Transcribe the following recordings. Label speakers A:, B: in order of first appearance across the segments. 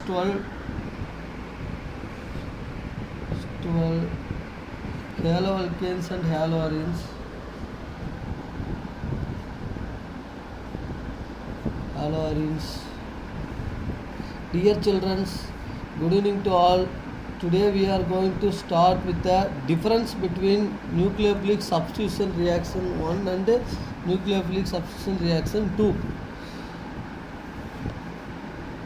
A: 12 12 haloalkanes and haloarenes. Dear children, good evening to all. Today we are going to start with the difference between nucleophilic substitution reaction 1 and nucleophilic substitution reaction 2.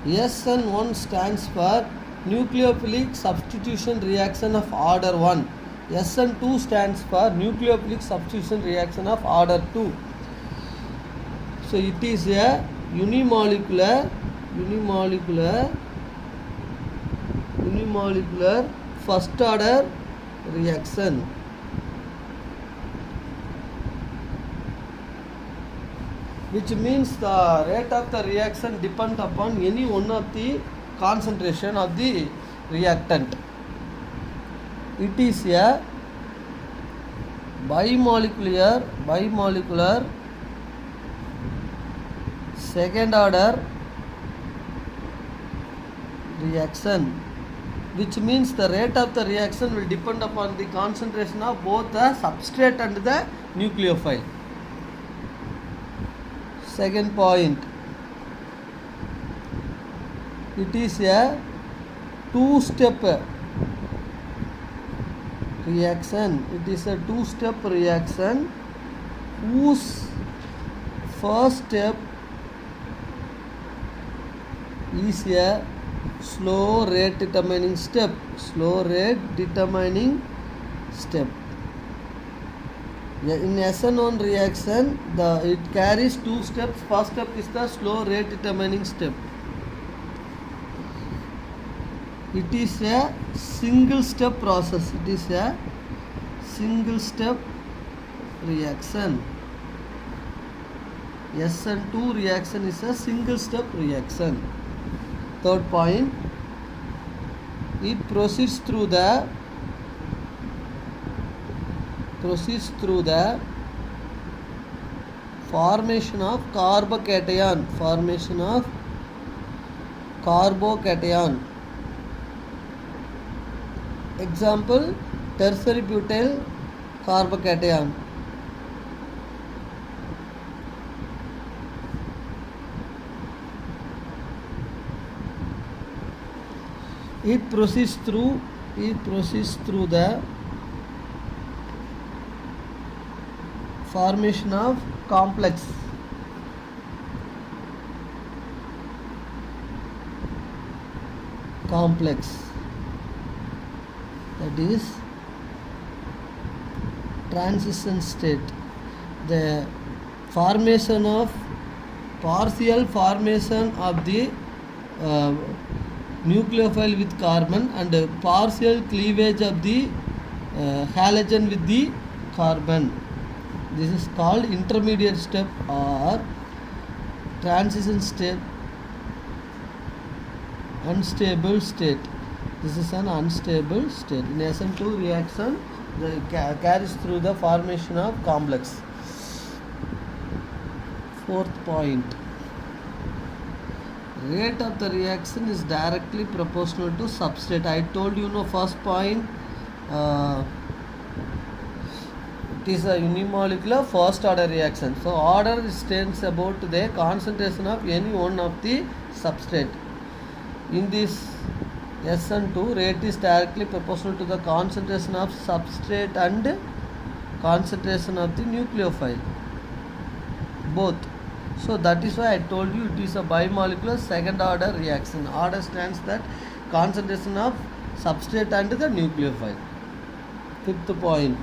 A: SN1 stands for nucleophilic substitution reaction of order 1. SN2 stands for nucleophilic substitution reaction of order 2. So it is a unimolecular first order reaction. Which means the rate of the reaction depends upon any one of the concentration of the reactant. It is a bimolecular second order reaction, which means the rate of the reaction will depend upon the concentration of both the substrate and the nucleophile. Second point, it is a two-step reaction. It is a two-step reaction whose first step is a slow rate determining step. In SN1 reaction, it carries two steps. First step is the slow rate determining step. It is a single step process. It is a single step reaction. SN2 reaction is a single step reaction. Third point, it proceeds through the formation of carbocation. Example, tertiary butyl carbocation. It proceeds through the formation of complex. That is transition state. The partial formation of the nucleophile with carbon and partial cleavage of the halogen with the carbon. This is called intermediate step or transition state, unstable state. This is an unstable state. In SN2 reaction, it carries through the formation of complex. Fourth point, rate of the reaction is directly proportional to substrate. I told you first point, it is a unimolecular first order reaction. So order stands about the concentration of any one of the substrate. In this SN2, rate is directly proportional to the concentration of substrate and concentration of the nucleophile, both. So that is why I told you it is a bimolecular second order reaction. Order stands that concentration of substrate and the nucleophile. Fifth point,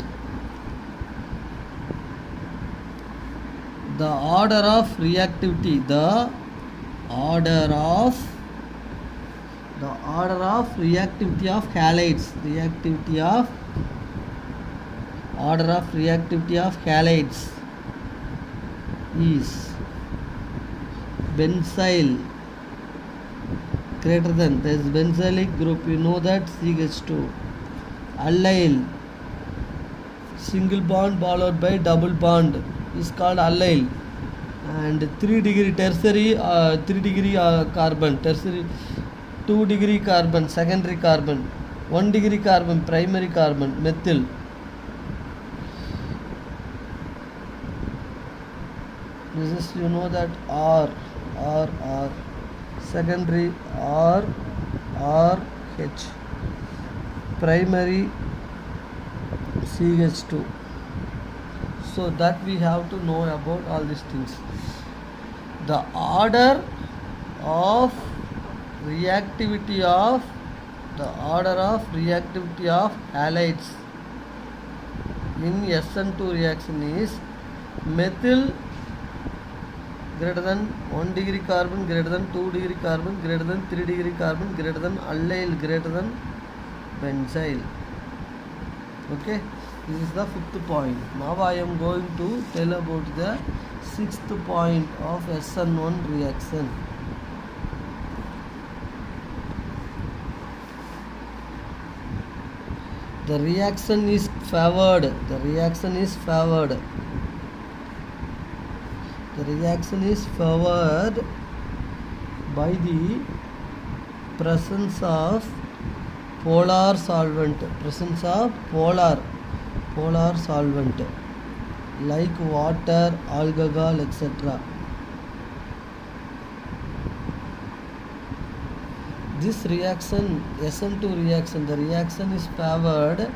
A: the order of reactivity. The order of reactivity of halides. Order of reactivity of halides is benzyl greater than, there is benzylic group, you know that, CH2. Allyl, single bond followed by double bond is called allyl. And 3 degree tertiary, 3 degree carbon, tertiary 2 degree carbon secondary carbon, 1 degree carbon primary carbon, methyl. This is, you know, that R secondary R H, primary CH2. So that we have to know about all these things. The order of reactivity of halides in SN2 reaction is methyl greater than 1 degree carbon, greater than 2 degree carbon, greater than 3 degree carbon, greater than allyl, greater than benzyl. Okay, this is the fifth point. Now I am going to tell about the sixth point of SN1 reaction. The reaction is favored. The reaction is favored by the presence of polar solvent, polar solvent like water, alcohol, etc. This reaction, SN2 reaction, the reaction is favored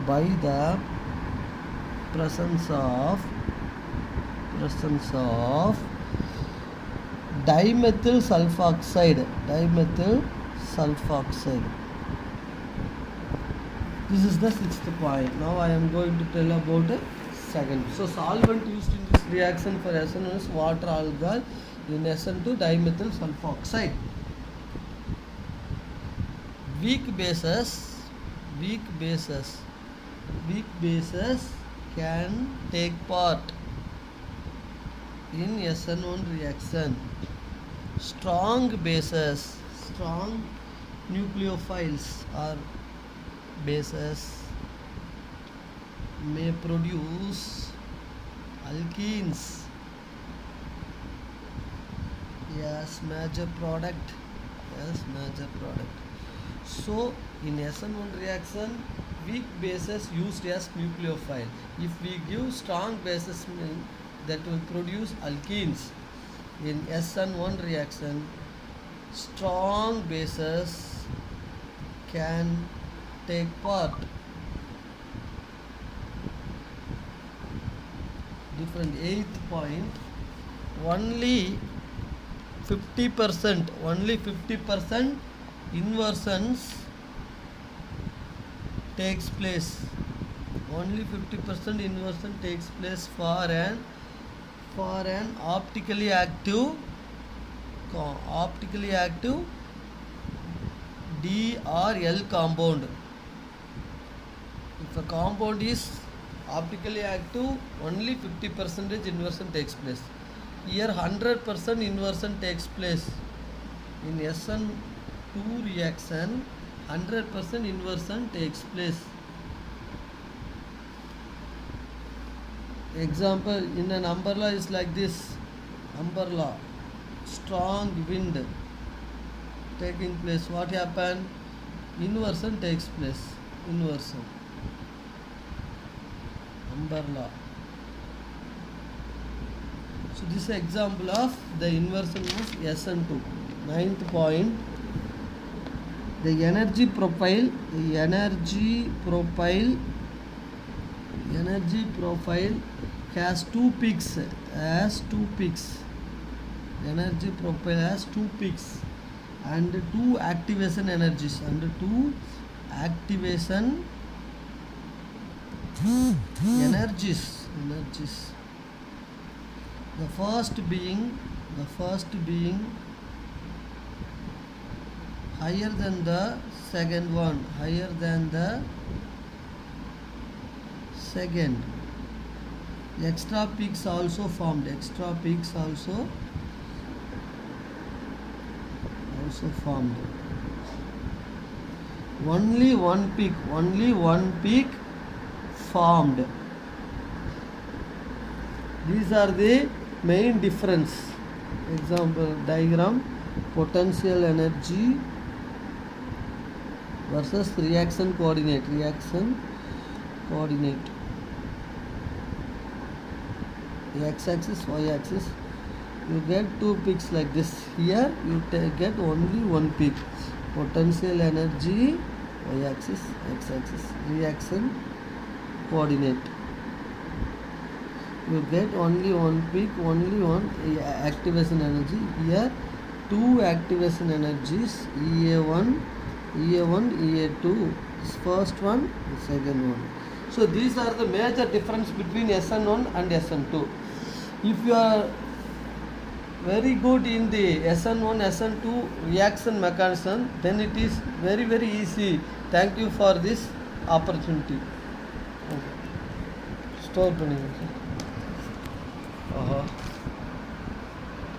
A: by the presence of dimethyl sulfoxide. This is the sixth point. Now I am going to tell about the second. So solvent used in this reaction for SN1 is water, alcohol. In SN2, dimethyl sulfoxide. Weak bases can take part in SN1 reaction. Strong nucleophiles or bases may produce alkenes. Yes, major product. So in SN1 reaction, weak bases used as nucleophile. If we give strong bases, that will produce alkenes. In SN1 reaction, strong bases can take part. Different. Eighth point, only 50% inversions takes place. Only 50% inversion takes place for an optically active D or L compound. If a compound is optically active, only 50% inversion takes place. Here 100% inversion takes place. In SN2 reaction, 100% inversion takes place. Example, in an umbrella is like this. Umbrella, strong wind taking place. What happened? Inversion takes place. Umbrella. So this is an example of the inversion of SN2. Ninth point, the energy profile has two peaks. Energy profile has two peaks and two activation energies. Energies. The first being higher than the second one. Extra peaks also formed. Only one peak formed. These are the main difference example diagram, potential energy versus reaction coordinate, x-axis, y-axis. You get two peaks like this. Here you get only one peak, potential energy, y-axis, x-axis, reaction coordinate. You get only one peak, only one activation energy. Here two activation energies, EA1, EA2, first one, the second one. So these are the major difference between SN1 and SN2. If you are very good in the SN1, SN2 reaction mechanism, then it is very easy. Thank you for this opportunity. Store பண்ணி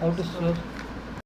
A: how to store?